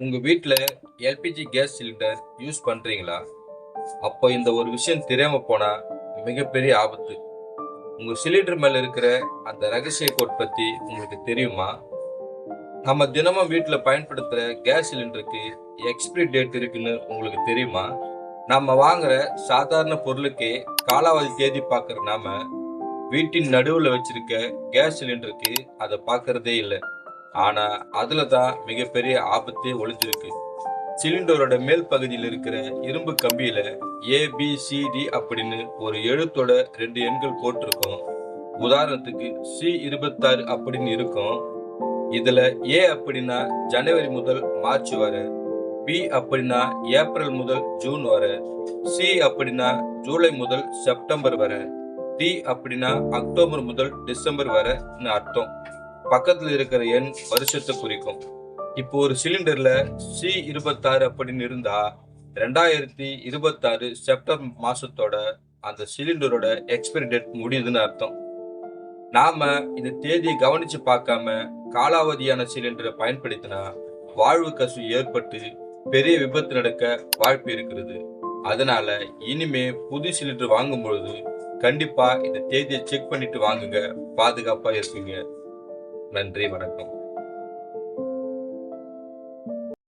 உங்க வீட்ல LPG gas cylinder use பண்றீங்களா? அப்போ இந்த ஒரு விஷயம் தெரியாம போனா மிகப்பெரிய ஆபத்து. உங்க சிலிண்டர் மேல இருக்கிற அந்த ரகசிய கோட் பத்தி உங்களுக்கு தெரியுமா? நம்ம தினமும் வீட்ல பயன்படுத்துற கேஸ் சிலிண்டருக்கு எக்ஸ்பிரி டேட் இருக்குன்னு உங்களுக்கு தெரியுமா? நாம வாங்குற சாதாரண பொருளுக்கே காலாவதி தேதி பார்க்குற நாம வீட்டின் நடுவுல வச்சிருக்க கேஸ் சிலிண்டருக்கு அதை பார்க்கறதே இல்லை. ஆனா அதுல தான் மிகப்பெரிய ஆபத்தே ஒளிஞ்சிருக்கு. சிலிண்டரோட மேல் பகுதியில் இருக்கிற இரும்பு கம்பியில ஏபிசிடி அப்படின்னு ஒரு எழுத்தோட 2 எண்கள் போட்டிருக்கும். உதாரணத்துக்கு C26 அப்படின்னு இருக்கும். இதுல ஏ அப்படின்னா ஜனவரி முதல் மார்ச் வரை, பி அப்படின்னா ஏப்ரல் முதல் ஜூன் வரை, சி அப்படின்னா ஜூலை முதல் செப்டம்பர் வரை, டி அப்படின்னா அக்டோபர் முதல் டிசம்பர் வரைன்னு அர்த்தம். பக்கத்துல இருக்கிற எண் வருஷத்தை குறிக்கும். இப்போ ஒரு சிலிண்டர்ல C26 அப்படின்னு இருந்தா 2026 செப்டம்பர் மாசத்தோட அந்த சிலிண்டரோட எக்ஸ்பைரி டேட் முடியுதுன்னு அர்த்தம். நாம இந்த தேதியை கவனிச்சு பார்க்காம காலாவதியான சிலிண்டரை பயன்படுத்தினா வாழ்வு கசிவு ஏற்பட்டு பெரிய விபத்து நடக்க வாய்ப்பு இருக்கிறது. அதனால இனிமே புது சிலிண்டர் வாங்கும் பொழுது கண்டிப்பா இந்த தேதியை செக் பண்ணிட்டு வாங்குங்க. பாதுகாப்பா இருப்பீங்க. நன்றி, வணக்கம்.